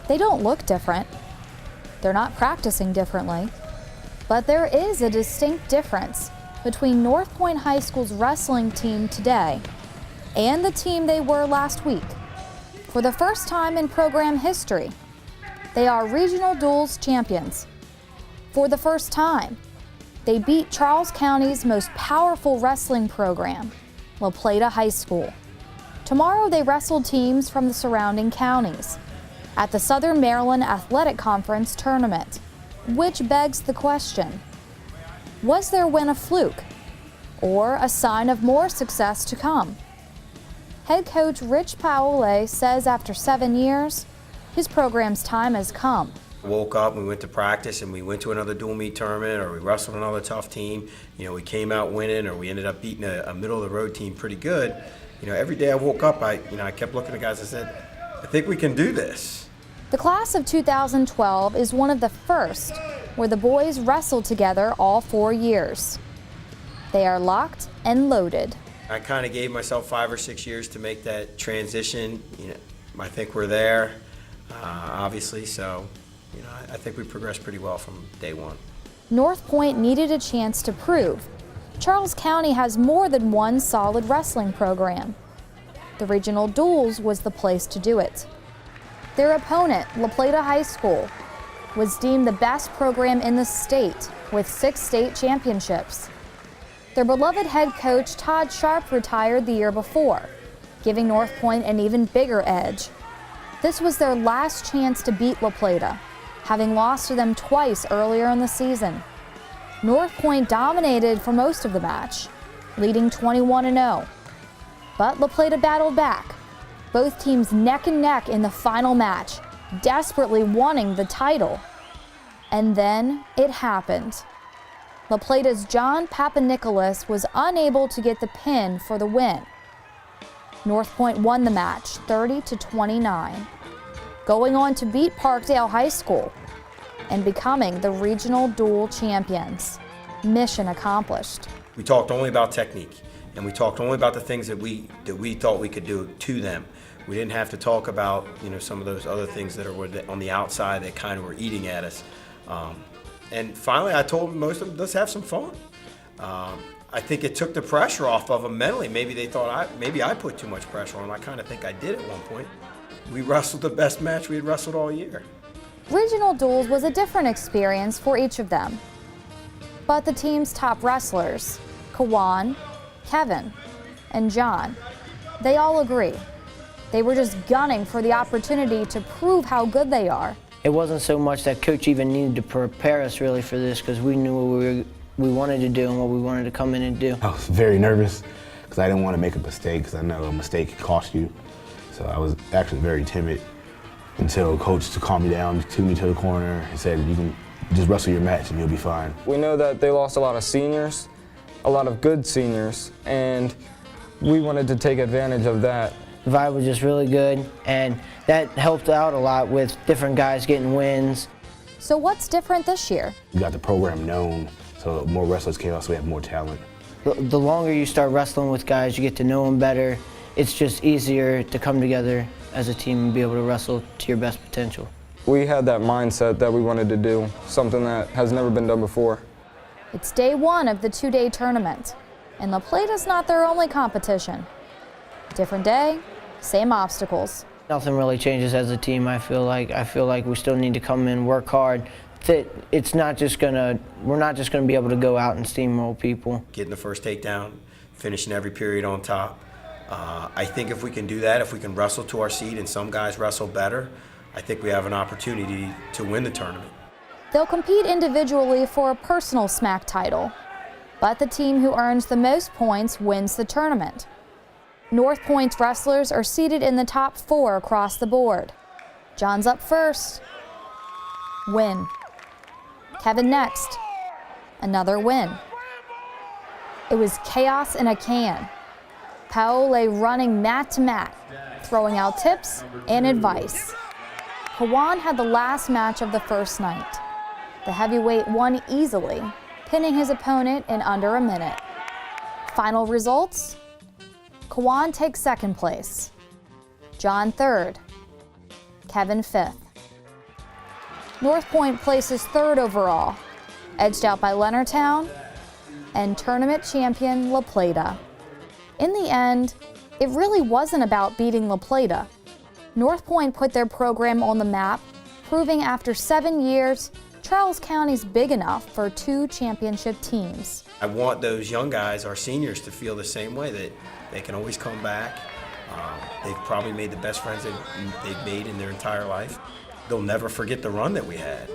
They don't look different. They're not practicing differently. But there is a distinct difference between North Point High School's wrestling team today and the team they were last week. For the first time in program history, they are regional duels champions. For the first time, they beat Charles County's most powerful wrestling program, La Plata High School. Tomorrow they wrestle teams from the surrounding counties at the Southern Maryland Athletic Conference tournament, which begs the question, was their win a fluke or a sign of more success to come? Head coach Rich Paole says after 7 years, his program's time has come. Woke up, we went to practice, and we went to another dual meet tournament, or we wrestled another tough team. We came out winning, or we ended up beating a middle of the road team pretty good. Every day I woke up, I kept looking at guys and said, I think we can do this. The class of 2012 is one of the first where the boys wrestled together all 4 years. They are locked and loaded. I kind of gave myself 5 or 6 years to make that transition. I think we're there, obviously, so I think we progressed pretty well from day one. North Point needed a chance to prove Charles County has more than one solid wrestling program. The regional duels was the place to do it. Their opponent, La Plata High School, was deemed the best program in the state with 6 state championships. Their beloved head coach Todd Sharp retired the year before, giving North Point an even bigger edge. This was their last chance to beat La Plata, having lost to them twice earlier in the season. North Point dominated for most of the match, leading 21-0. But La Plata battled back, both teams neck and neck in the final match, desperately wanting the title. And then it happened. La Plata's John Papanikolas was unable to get the pin for the win. North Point won the match 30-29, going on to beat Parkdale High School and becoming the regional dual champions. Mission accomplished. We talked only about technique, and we talked only about the things that we thought we could do to them. We didn't have to talk about some of those other things that are on the outside that kind of were eating at us. And finally, I told most of them, let's have some fun. I think it took the pressure off of them mentally. Maybe they thought maybe I put too much pressure on them. I kind of think I did at one point. We wrestled the best match we had wrestled all year. Regional duels was a different experience for each of them. But the team's top wrestlers, Kawan, Kevin, and John, they all agree. They were just gunning for the opportunity to prove how good they are. It wasn't so much that coach even needed to prepare us really for this, because we knew what we wanted to do and what we wanted to come in and do. I was very nervous because I didn't want to make a mistake, because I know a mistake can cost you. So I was actually very timid until coach calmed me down, took me to the corner and said, you can just wrestle your match and you'll be fine. We know that they lost a lot of seniors, a lot of good seniors, and we wanted to take advantage of that. The vibe was just really good, and that helped out a lot with different guys getting wins. So what's different this year? We got the program known, so more wrestlers came out, so we have more talent. The longer you start wrestling with guys, you get to know them better. It's just easier to come together as a team and be able to wrestle to your best potential. We had that mindset that we wanted to do, something that has never been done before. It's day one of the 2-day tournament, and La Plata's not their only competition. Different day, same obstacles. Nothing really changes as a team, I feel like. I feel like we still need to come in, work hard. We're not just gonna be able to go out and steamroll people. Getting the first takedown, finishing every period on top. I think if we can do that, if we can wrestle to our seat and some guys wrestle better, I think we have an opportunity to win the tournament. They'll compete individually for a personal SMAC title, but the team who earns the most points wins the tournament. North Point's wrestlers are seated in the top 4 across the board. John's up first. Win. Kevin next. Another win. It was chaos in a can. Paole running mat to mat, throwing out tips and advice. Kawan had the last match of the first night. The heavyweight won easily, pinning his opponent in under a minute. Final results? Kawan takes second place, John third, Kevin fifth. North Point places 3rd overall, edged out by Leonardtown and tournament champion La Plata. In the end, it really wasn't about beating La Plata. North Point put their program on the map, proving after 7 years, Charles County's big enough for 2 championship teams. I want those young guys, our seniors, to feel the same way, that they can always come back. They've probably made the best friends they've made in their entire life. They'll never forget the run that we had.